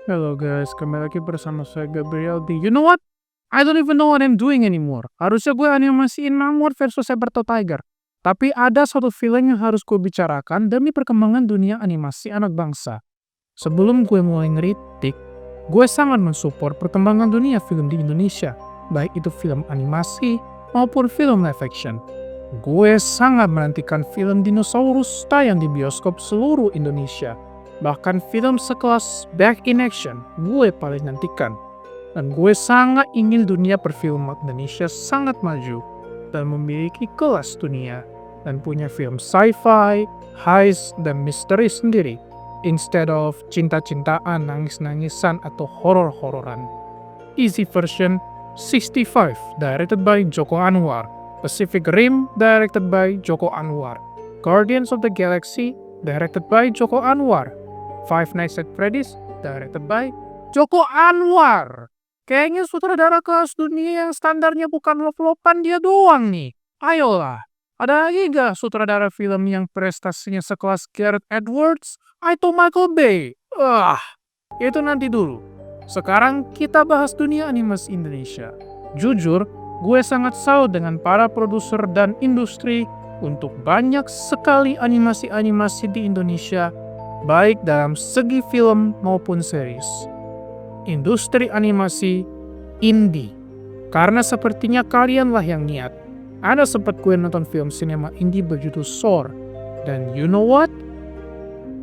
Hello guys, kembali lagi bersama saya Gabriel di You know what? I don't even know what I'm doing anymore. Harusnya gue animasiin Namor versus Sabertooth Tiger. Tapi ada satu film yang harus gue bicarakan demi perkembangan dunia animasi anak bangsa. Sebelum gue mulai ngeritik, gue sangat mensupport perkembangan dunia film di Indonesia, baik itu film animasi maupun film live action. Gue sangat menantikan film dinosaurus tayang di bioskop seluruh Indonesia. Bahkan film sekelas Back in Action gue paling nantikan. Dan gue sangat ingin dunia perfilman Indonesia sangat maju dan memiliki kelas dunia dan punya film sci-fi, heist, dan misteri sendiri instead of cinta-cintaan, nangis-nangisan, atau horor-hororan. Easy version 65 directed by Joko Anwar, Pacific Rim directed by Joko Anwar, Guardians of the Galaxy directed by Joko Anwar, Five Nights at Freddy's directed by Joko Anwar. Kayaknya sutradara kelas dunia yang standarnya bukan lop-lopan dia doang nih. Ayolah, ada lagi gak sutradara film yang prestasinya sekelas Gareth Edwards atau Michael Bay? Itu nanti dulu. Sekarang kita bahas dunia animasi Indonesia. Jujur, gue sangat salut dengan para produser dan industri untuk banyak sekali animasi-animasi di Indonesia, baik dalam segi film maupun series. Industri animasi indie. Karena sepertinya kalianlah yang niat. Ada sempat gue nonton film sinema indie berjudul Soar. Dan you know what?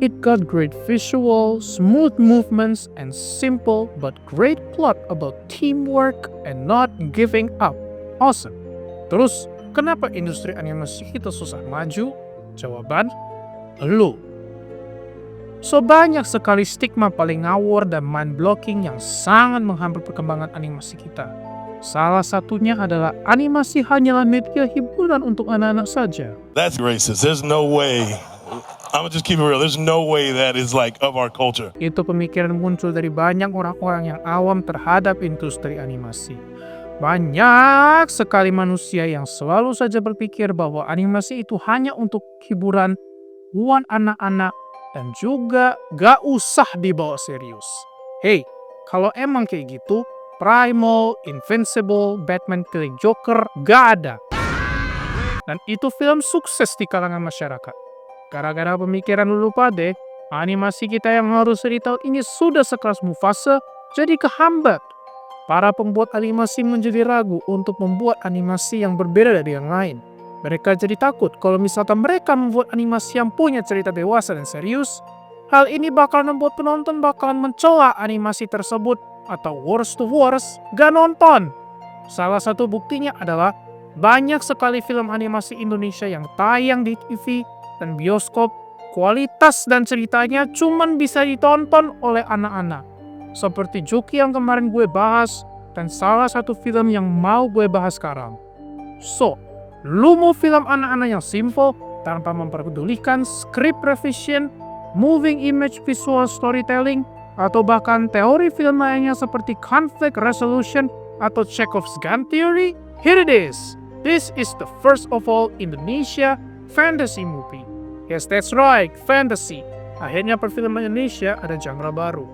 It got great visual, smooth movements, and simple but great plot about teamwork and not giving up. Awesome. Terus, kenapa industri animasi kita susah maju? Jawaban, lu. So banyak sekali stigma paling ngawur dan mind-blocking yang sangat menghambat perkembangan animasi kita. Salah satunya adalah animasi hanyalah media hiburan untuk anak-anak saja. That's racist. There's no way. I'm gonna just keep it real. There's no way that is like of our culture. Itu pemikiran muncul dari banyak orang-orang yang awam terhadap industri animasi. Banyak sekali manusia yang selalu saja berpikir bahwa animasi itu hanya untuk hiburan buat anak-anak dan juga gak usah dibawa serius. Hey, kalau emang kayak gitu, Primal, Invincible, Batman Killing Joker gak ada. Dan itu film sukses di kalangan masyarakat. Gara-gara pemikiran lu lupa deh, animasi kita yang harus dari tahun ini sudah sekelas Mufasa jadi kehambat. Para pembuat animasi menjadi ragu untuk membuat animasi yang berbeda dari yang lain. Mereka jadi takut kalau misalkan mereka membuat animasi yang punya cerita dewasa dan serius, hal ini bakal membuat penonton bakalan mencela animasi tersebut atau worst to worst, gak nonton. Salah satu buktinya adalah banyak sekali film animasi Indonesia yang tayang di TV dan bioskop, kualitas dan ceritanya cuman bisa ditonton oleh anak-anak. Seperti Juki yang kemarin gue bahas, dan salah satu film yang mau gue bahas sekarang. So, lu mau film anak-anak yang simple, tanpa memperdulikan script revision, moving image visual storytelling, atau bahkan teori film lainnya seperti conflict resolution atau Chekhov's gun theory? Here it is. This is the first of all Indonesia fantasy movie. Yes, that's right, fantasy. Akhirnya perfilman Indonesia ada genre baru,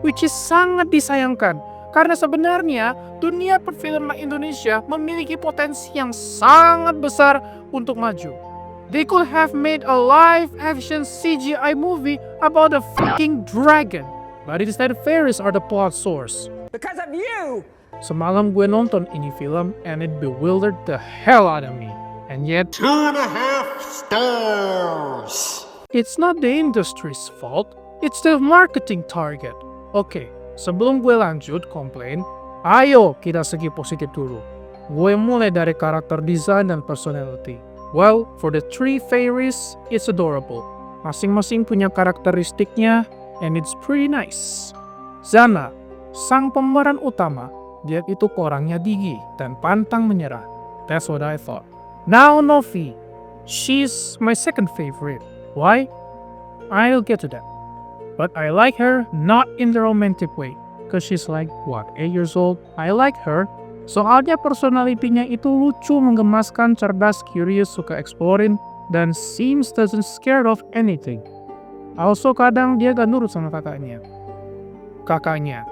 which is sangat disayangkan. Karena sebenarnya dunia perfilman Indonesia memiliki potensi yang sangat besar untuk maju. They could have made a live-action CGI movie about a fucking dragon, but instead fairies are the plot source. Because of you! Semalam gue nonton ini film and it bewildered the hell out of me. And yet, 2.5 stars. It's not the industry's fault, it's the marketing target. Oke, sebelum gue lanjut komplain, ayo kita segi positif dulu. Gue mulai dari karakter design dan personality. Well, for the three fairies, it's adorable. Masing-masing punya karakteristiknya, and it's pretty nice. Zana, sang pemeran utama, dia itu orangnya gigih dan pantang menyerah. That's what I thought. Now Novi, she's my second favorite. Why? I'll get to that. But I like her not in the romantic way. Cause she's like, 8 years old? I like her. Soalnya personality-nya itu lucu, menggemaskan, cerdas, curious, suka exploring, dan seems doesn't scared of anything. Also kadang dia gak nurut sama kakaknya. kakaknya.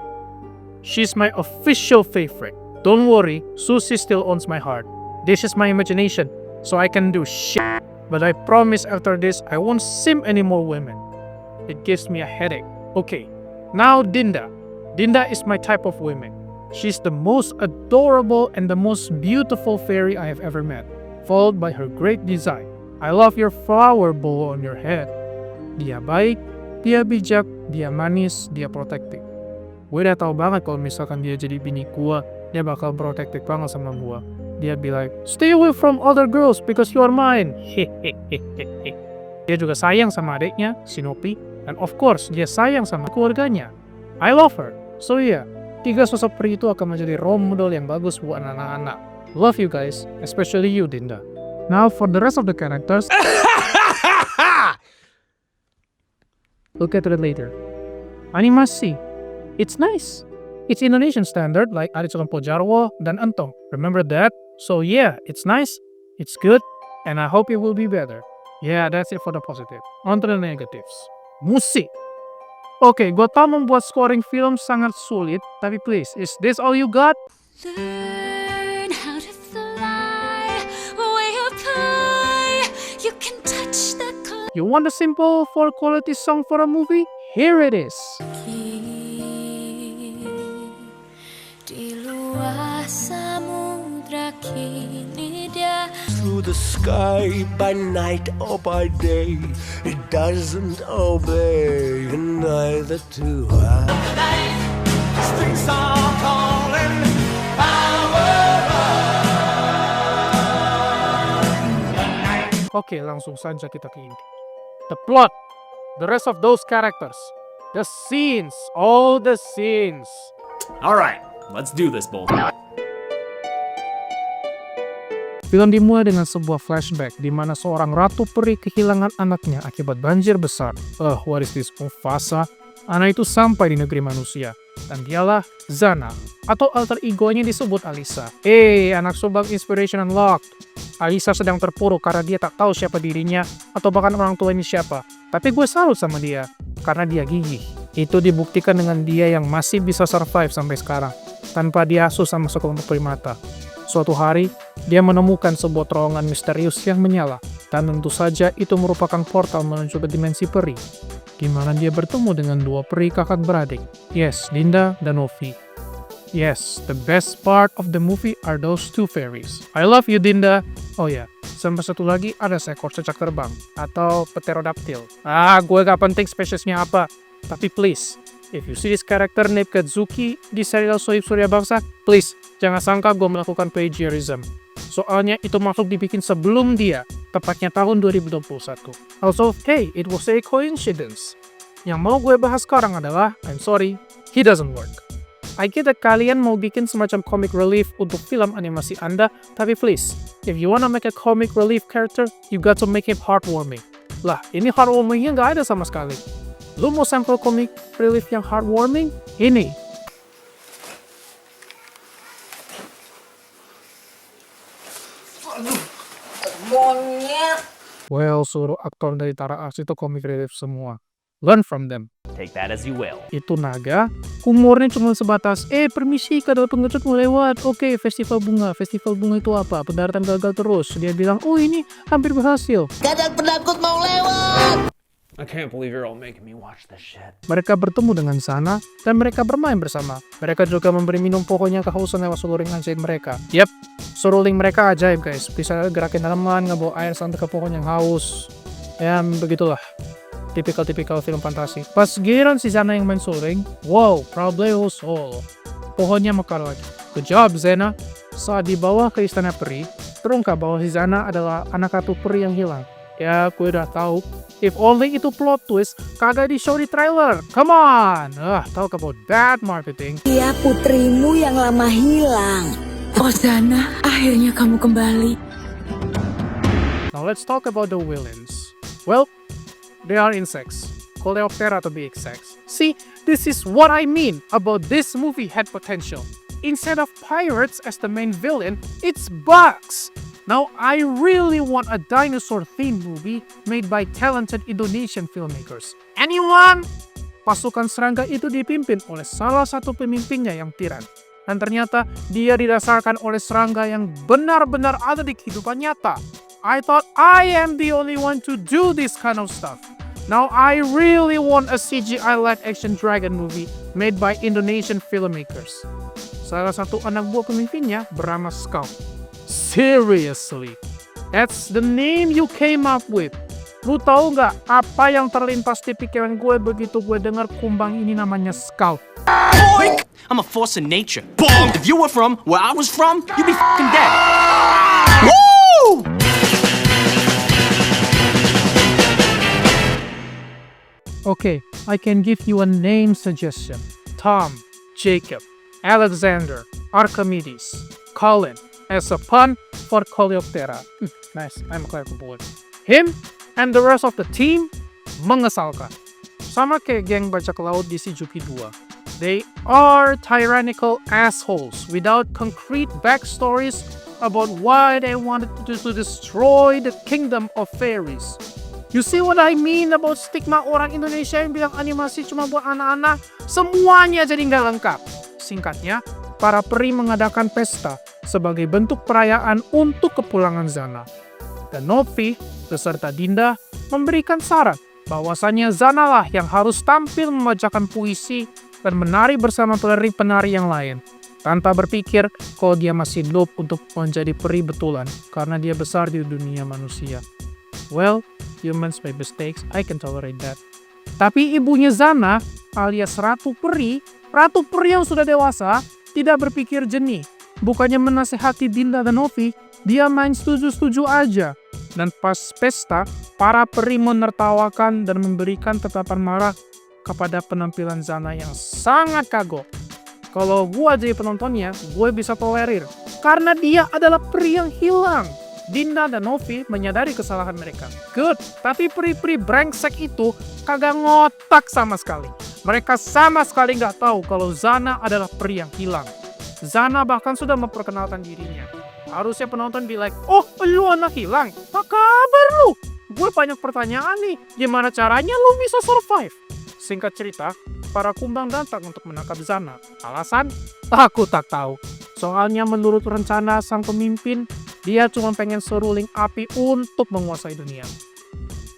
She's my official favorite. Don't worry, Susie still owns my heart. This is my imagination, so I can do shit. But I promise after this, I won't sim any more women. It gives me a headache. Okay, now Dinda. Dinda is my type of woman. She's the most adorable and the most beautiful fairy I have ever met, followed by her great design. I love your flower bow on your head. Dia baik, dia bijak, dia manis, dia protective. Gue udah tau banget kalau misalkan dia jadi bini gue, dia bakal protective banget sama gue. Dia bilang, stay away from other girls because you are mine. Hehehehe. Dia juga sayang sama adiknya, Sinopi, and of course, dia sayang sama keluarganya. I love her. So yeah, 3 sosok peri itu akan menjadi role model yang bagus buat anak-anak. Love you guys, especially you, Dinda. Now for the rest of the characters, look at it later. Animasi. It's nice. It's Indonesian standard like Aritsukan Pojarwo dan Entong. Remember that? So yeah, it's nice, it's good, and I hope it will be better. Yeah, that's it for the positive. On to the negatives. Musik. Oke, gue tau membuat scoring film sangat sulit, tapi please, is this all you got? Learn how to fly, way up high, you can touch the clouds. You want a simple 4-quality song for a movie? Here it is. Di luar samudra kini dia To the sky by night or by day, it doesn't obey, and neither do I. Strings are calling, Oke, langsung saja kita ke inti. The plot, the rest of those characters, the scenes, all the scenes. Alright, let's do this, both. Film dimulai dengan sebuah flashback di mana seorang ratu peri kehilangan anaknya akibat banjir besar. What is this, Mufasa? Anak itu sampai di negeri manusia, dan dialah Zana, atau alter egonya disebut Alisa. Anak subang inspiration unlocked. Alisa sedang terpuruk karena dia tak tahu siapa dirinya, atau bahkan orang tuanya siapa. Tapi gue salut sama dia, karena dia gigih. Itu dibuktikan dengan dia yang masih bisa survive sampai sekarang, tanpa diasuh sama sekelompok primata. Suatu hari, dia menemukan sebuah terowongan misterius yang menyala, dan tentu saja itu merupakan portal menuju ke dimensi peri, di mana dia bertemu dengan 2 peri kakak beradik. Yes, Dinda dan Novi. Yes, the best part of the movie are those 2 fairies. I love you, Dinda. Oh ya, sampai satu lagi ada seekor cicak terbang, atau pterodactyl. Gue gak penting spesiesnya apa, tapi please, if you see this character named Katsuki di serial Sohib Surya Bangsa, please, jangan sangka gue melakukan plagiarism. Soalnya itu makhluk dibikin sebelum dia, tepatnya tahun 2021. Also, hey, it was a coincidence. Yang mau gue bahas sekarang adalah, I'm sorry, he doesn't work. I get that kalian mau bikin semacam comic relief untuk film animasi Anda, tapi please, if you wanna make a comic relief character, you got to make him heartwarming. Lah, ini heartwarmingnya nggak ada sama sekali. Lu mau sampel comic relief yang heartwarming? Ini. monyet. Well, suruh aktor dari Tara Aks itu comic relief semua. Learn from them. Take that as you will. Itu naga, humornya cuma sebatas, permisi, kadal pengecut mau lewat. Oke, festival bunga. Festival bunga itu apa? Pendaratan gagal terus. Dia bilang, oh ini hampir berhasil. Kadal penakut mau lewat. I can't believe you're all making me watch this shit. Mereka bertemu dengan Sana, dan mereka bermain bersama. Mereka juga memberi minum pokoknya kehausan lewat seluring ajaib mereka. Yap, seruling mereka ajaib guys. Bisa gerakin tanaman, ngebawa air sampai ke pohon yang haus. Ya, begitulah. Tipikal film fantasi. Pas giliran si Zana yang main suring, wow, problemo solo. Pohonnya mekar lagi. Good job, Zena. Saat dibawa ke istana peri, terungkap bahwa si Zana adalah anak ratu peri yang hilang. Ya, gue udah tahu. If only itu plot twist, kagak di show di trailer. Come on! Talk about bad marketing. Dia putrimu yang lama hilang. Oh Zana, akhirnya kamu kembali. Now let's talk about the villains. Well, they are insects. Coleoptera to be exact. See, this is what I mean about this movie had potential. Instead of pirates as the main villain, it's bugs. Now, I really want a dinosaur-themed movie made by talented Indonesian filmmakers. Anyone? pasukan serangga itu dipimpin oleh salah satu pemimpinnya yang tiran. Dan ternyata dia didasarkan oleh serangga yang benar-benar ada di kehidupan nyata. I thought I am the only one to do this kind of stuff. Now I really want a CGI live action dragon movie made by Indonesian filmmakers. Salah satu anak buah pemimpinnya bernama Scout. Seriously, that's the name you came up with. Lu tahu nggak apa yang terlintas di pikiran gue begitu gue dengar kumbang ini namanya Scout? Boink! I'm a force of nature. Boom! If you were from where I was from, you'd be fucking dead. Woo! Okay, I can give you a name suggestion. Tom, Jacob, Alexander, Archimedes, Colin, as a pun for Coleoptera. Nice, I'm a clever boy. Him and the rest of the team mengesalkan. Sama kayak geng bajak laut di Shijuki 2. They are tyrannical assholes without concrete backstories about why they wanted to destroy the kingdom of fairies. You see what I mean about stigma orang Indonesia yang bilang animasi cuma buat anak-anak? Semuanya jadi nggak lengkap. Singkatnya, para peri mengadakan pesta sebagai bentuk perayaan untuk kepulangan Zana. Dan Novi beserta Dinda memberikan saran bahwasannya Zana lah yang harus tampil membacakan puisi dan menari bersama penari-penari yang lain. Tanpa berpikir kalau dia masih noob untuk menjadi peri betulan karena dia besar di dunia manusia. Well, humans make mistakes, I can tolerate that. Tapi ibunya Zana alias Ratu Peri yang sudah dewasa, tidak berpikir jernih. Bukannya menasehati Dinda dan Novi, dia main setuju-setuju aja. Dan pas pesta, para peri menertawakan dan memberikan tatapan marah kepada penampilan Zana yang sangat kagok. Kalau gue jadi penontonnya, gue bisa tolerir. Karena dia adalah peri yang hilang. Dinda dan Novi menyadari kesalahan mereka. Good, tapi peri-peri brengsek itu kagak ngotak sama sekali. Mereka sama sekali nggak tahu kalau Zana adalah peri yang hilang. Zana bahkan sudah memperkenalkan dirinya. Harusnya penonton bilang, oh lu anak hilang? Apa kabar lu? Gue banyak pertanyaan nih, gimana caranya lu bisa survive? Singkat cerita, para kumbang datang untuk menangkap Zana. Alasan? Aku tak tahu. Soalnya menurut rencana sang pemimpin, dia cuma pengen seruling api untuk menguasai dunia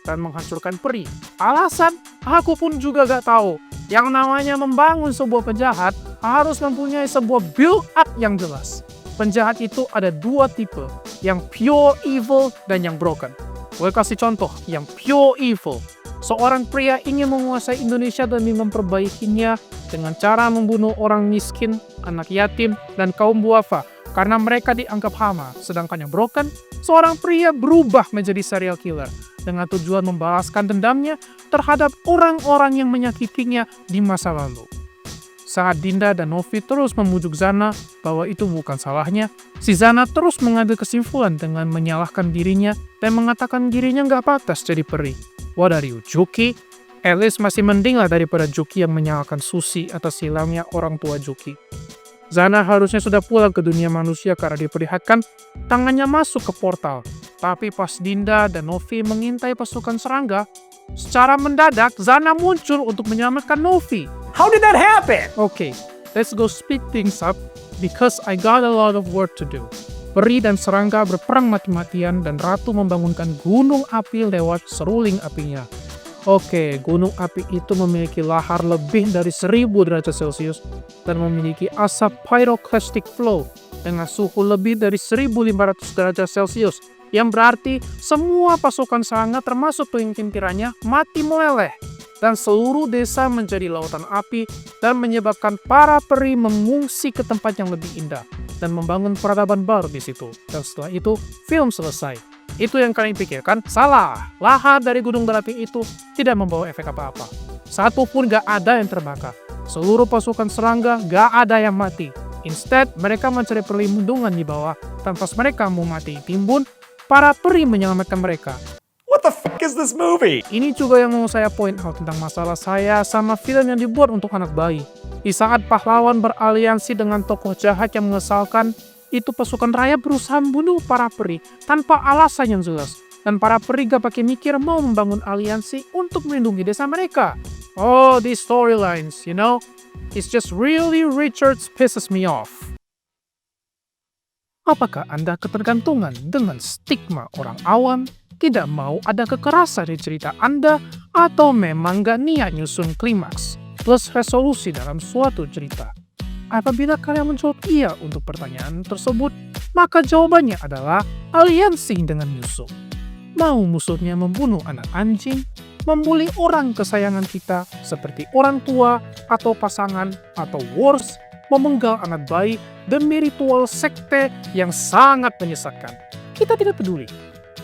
dan menghancurkan peri. Alasan? Aku pun juga gak tahu. Yang namanya membangun sebuah penjahat harus mempunyai sebuah build up yang jelas. Penjahat itu ada dua tipe, yang pure evil dan yang broken. Gue kasih contoh, yang pure evil. Seorang pria ingin menguasai Indonesia demi memperbaikinya dengan cara membunuh orang miskin, anak yatim, dan kaum duafa karena mereka dianggap hama. Sedangkan yang broken, seorang pria berubah menjadi serial killer dengan tujuan membalaskan dendamnya terhadap orang-orang yang menyakitinya di masa lalu. Saat Dinda dan Novi terus memujuk Zana bahwa itu bukan salahnya, si Zana terus mengambil kesimpulan dengan menyalahkan dirinya dan mengatakan dirinya nggak pantas jadi peri. What are you, Juki? At least masih mending lah daripada Juki yang menyalahkan Susi atas hilangnya orang tua Juki. Zana harusnya sudah pulang ke dunia manusia karena diperlihatkan tangannya masuk ke portal. Tapi pas Dinda dan Novi mengintai pasukan serangga, secara mendadak Zana muncul untuk menyelamatkan Novi. How did that happen? Okay, let's go speed things up because I got a lot of work to do. Peri dan serangga berperang mati-matian dan Ratu membangunkan gunung api lewat seruling apinya. Oke, gunung api itu memiliki lahar lebih dari 1000 derajat Celcius dan memiliki asap pyroclastic flow dengan suhu lebih dari 1500 derajat Celcius, yang berarti semua pasukan serangga termasuk pemimpin-pirannya mati meleleh. Dan seluruh desa menjadi lautan api dan menyebabkan para peri mengungsi ke tempat yang lebih indah dan membangun peradaban baru di situ. Dan setelah itu, film selesai. Itu yang kalian pikirkan? Salah. Lahar dari gunung berapi itu tidak membawa efek apa-apa. Satu pun gak ada yang terbakar. Seluruh pasukan serangga gak ada yang mati. Instead, mereka mencari perlindungan di bawah. Dan pas mereka mau mati timbun, para peri menyelamatkan mereka. What the fuck is this movie? Ini juga yang mau saya point out tentang masalah saya sama film yang dibuat untuk anak bayi. Di saat pahlawan beraliansi dengan tokoh jahat yang mengesalkan, itu pasukan rakyat berusaha membunuh para peri tanpa alasan yang jelas. Dan para peri gak pakai mikir mau membangun aliansi untuk melindungi desa mereka. Oh, these storylines, it's just really Richards pisses me off. Apakah Anda ketergantungan dengan stigma orang awam, tidak mau ada kekerasan di cerita Anda, atau memang gak niat nyusun klimaks plus resolusi dalam suatu cerita? Apabila kalian menjawab iya untuk pertanyaan tersebut, maka jawabannya adalah aliansi dengan musuh. Mau musuhnya membunuh anak anjing, membuli orang kesayangan kita seperti orang tua atau pasangan, atau worse, memenggal anak bayi demi ritual sekte yang sangat menyesatkan. Kita tidak peduli.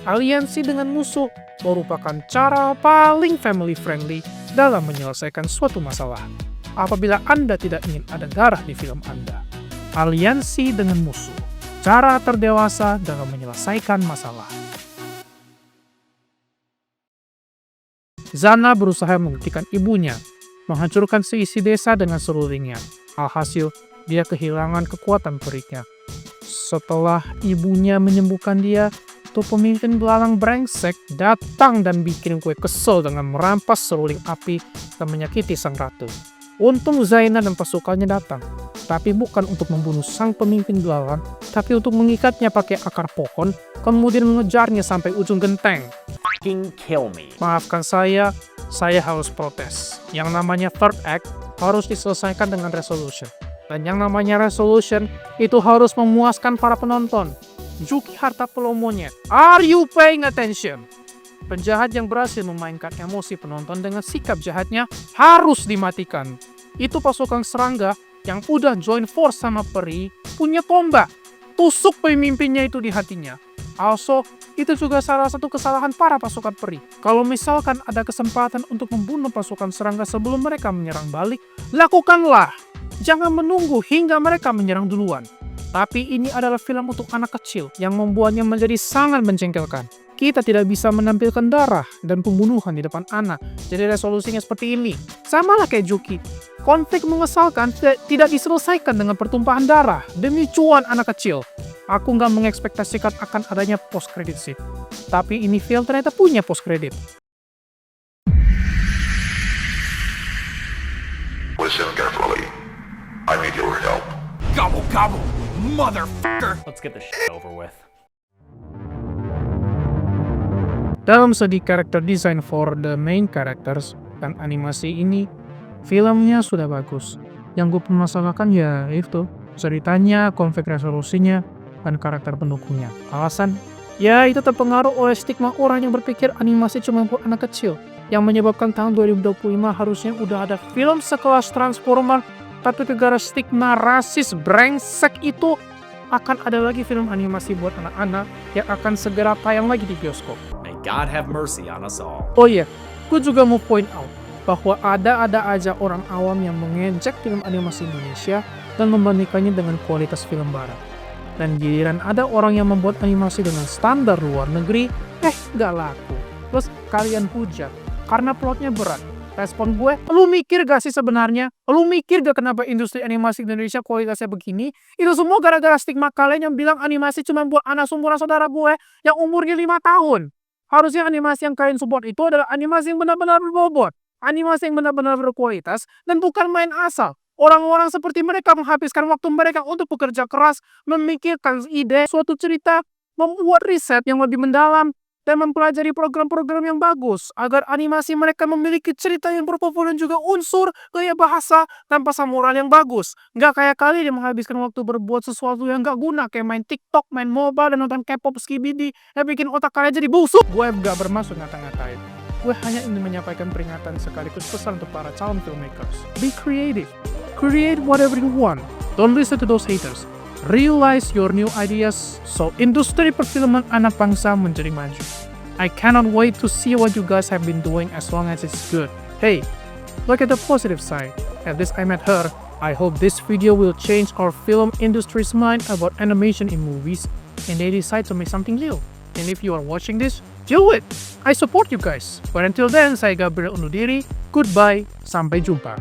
Aliansi dengan musuh merupakan cara paling family friendly dalam menyelesaikan suatu masalah. Apabila Anda tidak ingin ada darah di film Anda, aliansi dengan musuh, cara terdewasa dalam menyelesaikan masalah. Zana berusaha menghentikan ibunya, menghancurkan seisi desa dengan serulingnya. Alhasil, dia kehilangan kekuatan periknya. Setelah ibunya menyembuhkan dia, tuh pemimpin belalang brengsek datang dan bikin gue kesel dengan merampas seruling api dan menyakiti sang ratu. Untung Zaina dan pasukannya datang, tapi bukan untuk membunuh sang pemimpin belalang, tapi untuk mengikatnya pakai akar pohon, kemudian mengejarnya sampai ujung genteng. Fucking kill me. Maafkan saya harus protes. Yang namanya third act harus diselesaikan dengan resolution. Dan yang namanya resolution itu harus memuaskan para penonton. Juki harta pelomonya. Are you paying attention? Penjahat yang berhasil memainkan emosi penonton dengan sikap jahatnya harus dimatikan. Itu pasukan serangga yang udah join force sama peri punya tombak. Tusuk pemimpinnya itu di hatinya. Also, itu juga salah satu kesalahan para pasukan peri. Kalau misalkan ada kesempatan untuk membunuh pasukan serangga sebelum mereka menyerang balik, lakukanlah. Jangan menunggu hingga mereka menyerang duluan. Tapi ini adalah film untuk anak kecil yang membuatnya menjadi sangat menjengkelkan. Kita tidak bisa menampilkan darah dan pembunuhan di depan anak. Jadi resolusinya seperti ini. Sama lah kayak Juki. Konflik mengesalkan tidak diselesaikan dengan pertumpahan darah demi cuan anak kecil. Aku nggak mengekspektasikan akan adanya post credit scene. Tapi ini film ternyata punya post credit. Listen carefully. I need your help. Gobble gobble, motherfucker. Let's get this shit over with. Dalam segi character design for the main characters dan animasi ini, filmnya sudah bagus. Yang gue permasalahkan ya itu, ceritanya, konflik resolusinya, dan karakter pendukungnya. Alasan? Ya itu terpengaruh oleh stigma orang yang berpikir animasi cuma buat anak kecil, yang menyebabkan tahun 2025 harusnya udah ada film sekelas Transformer, tapi gara-gara stigma rasis brengsek itu, akan ada lagi film animasi buat anak-anak yang akan segera tayang lagi di bioskop. May God have mercy on us all. Oh iya, gue juga mau point out bahwa ada aja orang awam yang mengejek film animasi Indonesia dan membandingkannya dengan kualitas film barat. Dan giliran ada orang yang membuat animasi dengan standar luar negeri, gak laku. Terus kalian hujat karena plotnya berat. Respon gue, lu mikir gak sih sebenarnya? Lu mikir gak kenapa industri animasi Indonesia kualitasnya begini? Itu semua gara-gara stigma kalian yang bilang animasi cuma buat anak seumuran saudara gue yang umurnya 5 tahun. Harusnya animasi yang kalian support itu adalah animasi yang benar-benar berbobot. Animasi yang benar-benar berkualitas dan bukan main asal. Orang-orang seperti mereka menghabiskan waktu mereka untuk bekerja keras, memikirkan ide, suatu cerita, membuat riset yang lebih mendalam, dan mempelajari program-program yang bagus agar animasi mereka memiliki cerita yang berbobot dan juga unsur gaya bahasa tanpa moral yang bagus. Nggak kayak kalian yang menghabiskan waktu berbuat sesuatu yang nggak guna kayak main TikTok, main mobile, dan nonton K-pop skibidi yang bikin otak kalian jadi busuk. Gue nggak bermaksud ngata-ngatain. Gue hanya ingin menyampaikan peringatan sekaligus pesan untuk para calon filmmakers. Be creative. Create whatever you want. Don't listen to those haters. Realize your new ideas so industri perfilman anak bangsa menjadi maju. I cannot wait to see what you guys have been doing as long as it's good. Hey, look at the positive side. At least I met her. I hope this video will change our film industry's mind about animation in movies and they decide to make something new. And if you are watching this, do it! I support you guys. But until then, saya Gabriel undur diri. Goodbye. Sampai jumpa.